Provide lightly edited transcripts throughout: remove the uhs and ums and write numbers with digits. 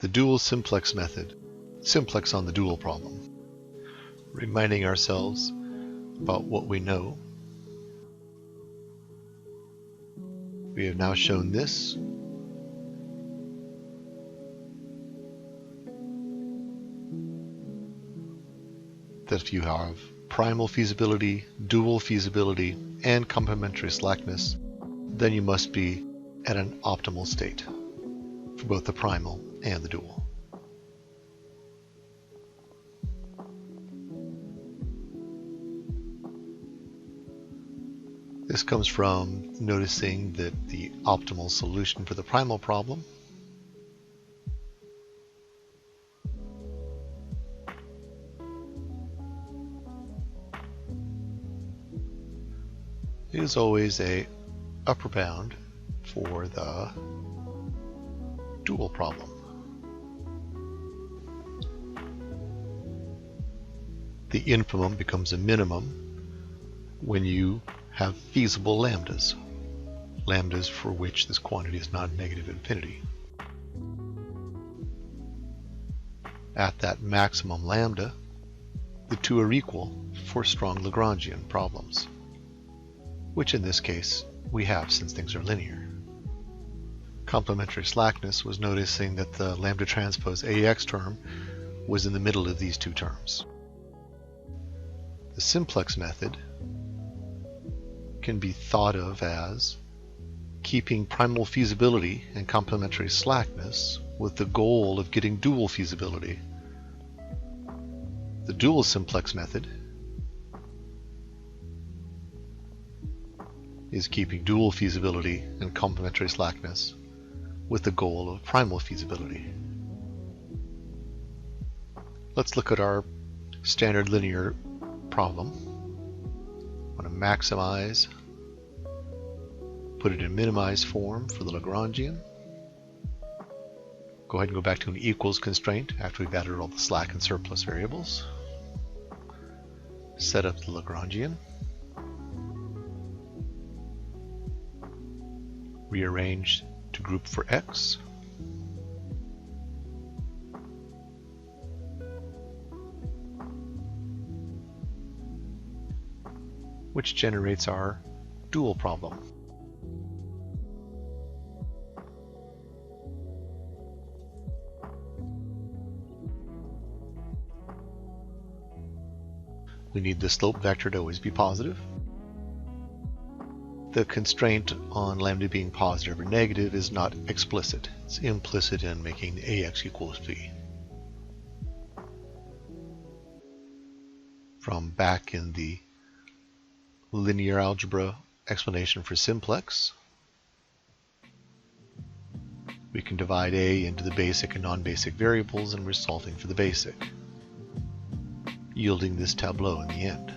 The dual simplex method, simplex on the dual problem. Reminding ourselves about what we know. We have now shown this. That if you have primal feasibility, dual feasibility, and complementary slackness, then you must be at an optimal state for both the primal and the dual. This comes from noticing that the optimal solution for the primal problem is always a upper bound for the dual problem. The infimum becomes a minimum when you have feasible lambdas, lambdas for which this quantity is not negative infinity. At that maximum lambda, the two are equal for strong Lagrangian problems, which in this case we have since things are linear. Complementary slackness was noticing that the lambda transpose AX term was in the middle of these two terms. The simplex method can be thought of as keeping primal feasibility and complementary slackness with the goal of getting dual feasibility. The dual simplex method is keeping dual feasibility and complementary slackness with the goal of primal feasibility. Let's look at our standard linear problem. I'm going to maximize, put it in minimize form for the Lagrangian. Go ahead and go back to an equals constraint after we've added all the slack and surplus variables. Set up the Lagrangian. Rearrange to group for x. Which generates our dual problem. We need the slope vector to always be positive. The constraint on lambda being positive or negative is not explicit. It's implicit in making AX equals B. From back in the linear algebra explanation for simplex, we can divide A into the basic and non-basic variables, and we're solving for the basic, yielding this tableau in the end.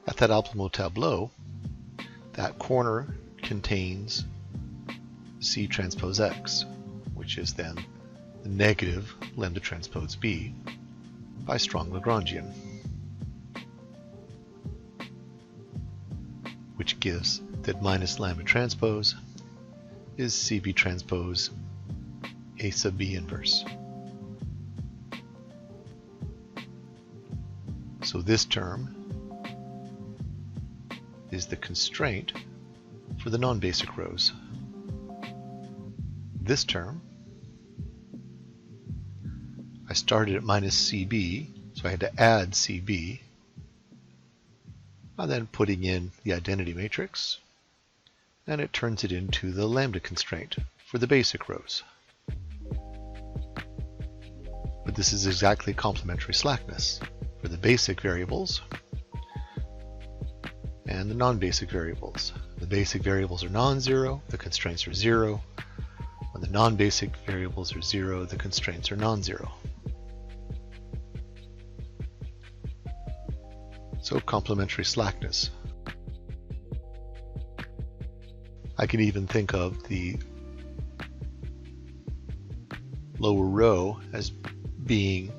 At that optimal tableau, that corner contains C transpose X, which is then the negative lambda transpose B by strong Lagrangian, which gives that minus lambda transpose is CB transpose A sub B inverse. So this term is the constraint for the non-basic rows. This term, I started at minus CB, so I had to add CB. I'm then putting in the identity matrix, and it turns it into the lambda constraint for the basic rows. But this is exactly complementary slackness for the basic variables and the non-basic variables. The basic variables are non-zero, the constraints are 0. When the non-basic variables are 0, the constraints are non-zero. So complementary slackness. I can even think of the lower row as being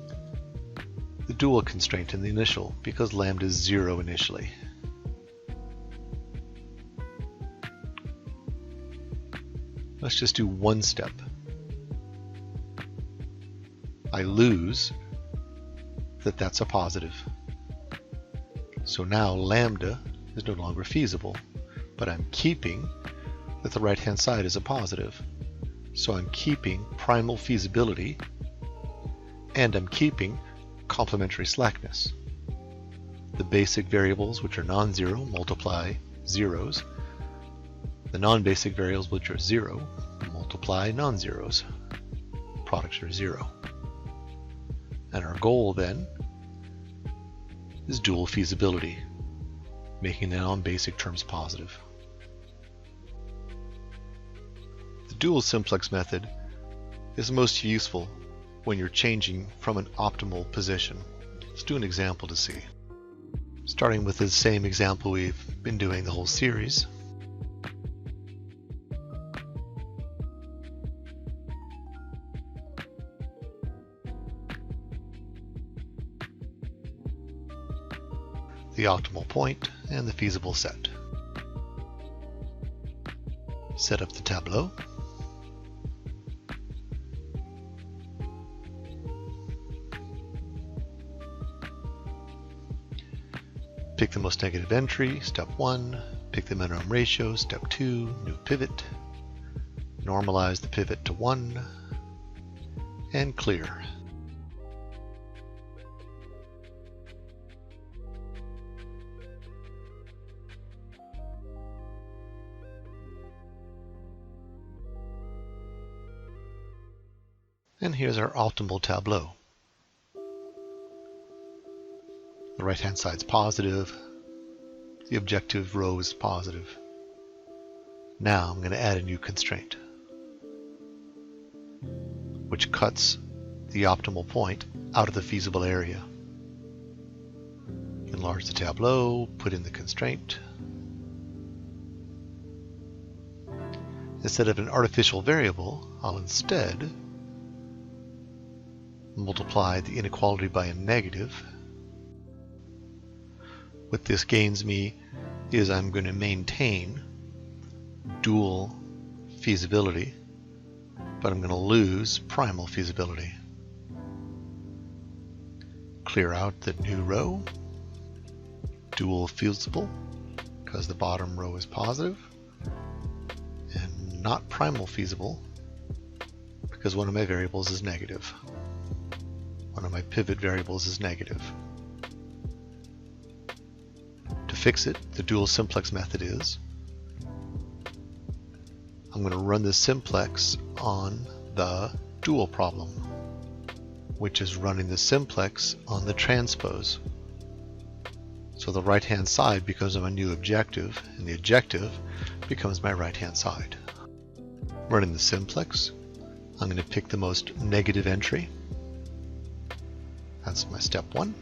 the dual constraint in the initial, because lambda is 0 initially. Let's just do one step. I lose that that's a positive. So now lambda is no longer feasible, but I'm keeping that the right-hand side is a positive. So I'm keeping primal feasibility, and I'm keeping complementary slackness. The basic variables, which are non-zero, multiply zeros. The non-basic variables, which are 0, multiply non-zeros. Products are 0. And our goal then is dual feasibility, making the non-basic terms positive. The dual simplex method is most useful when you're changing from an optimal position. Let's do an example to see. Starting with the same example we've been doing the whole series. The optimal point and the feasible set. Set up the tableau. Pick the most negative entry, step 1. Pick the minimum ratio, step 2. New pivot. Normalize the pivot to 1. And clear. And here's our optimal tableau. The right-hand side's positive. The objective row is positive. Now I'm going to add a new constraint, which cuts the optimal point out of the feasible area. Enlarge the tableau, put in the constraint. Instead of an artificial variable, I'll instead multiply the inequality by a negative. What this gains me is I'm going to maintain dual feasibility, but I'm going to lose primal feasibility. Clear out the new row. Dual feasible, because the bottom row is positive, and not primal feasible, because one of my variables is negative. One of my pivot variables is negative. To fix it, the dual simplex method is I'm going to run the simplex on the dual problem, which is running the simplex on the transpose. So the right-hand side becomes my new objective, and the objective becomes my right-hand side. Running the simplex, I'm going to pick the most negative entry. That's my step 1.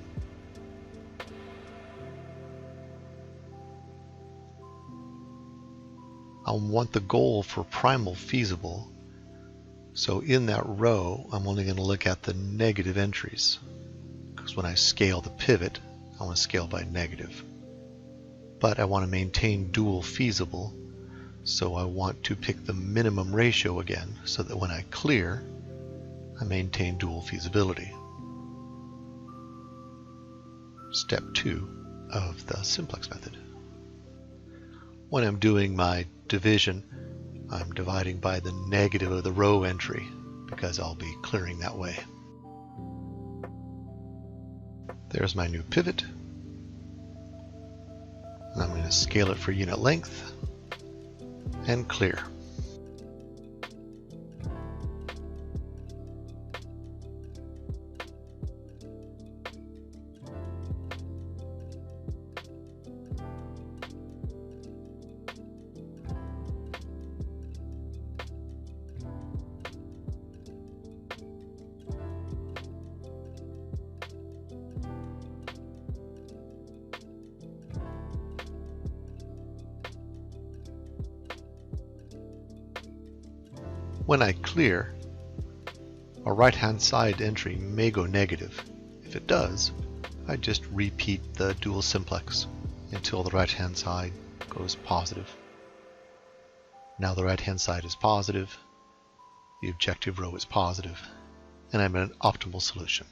I want the goal for primal feasible. So in that row, I'm only going to look at the negative entries, because when I scale the pivot, I want to scale by negative. But I want to maintain dual feasible, so I want to pick the minimum ratio again, so that when I clear, I maintain dual feasibility. Step 2 of the simplex method. When I'm doing my division, I'm dividing by the negative of the row entry, because I'll be clearing that way. There's my new pivot. And I'm going to scale it for unit length and clear. When I clear, a right-hand side entry may go negative. If it does, I just repeat the dual simplex until the right-hand side goes positive. Now the right-hand side is positive, the objective row is positive, and I'm at an optimal solution.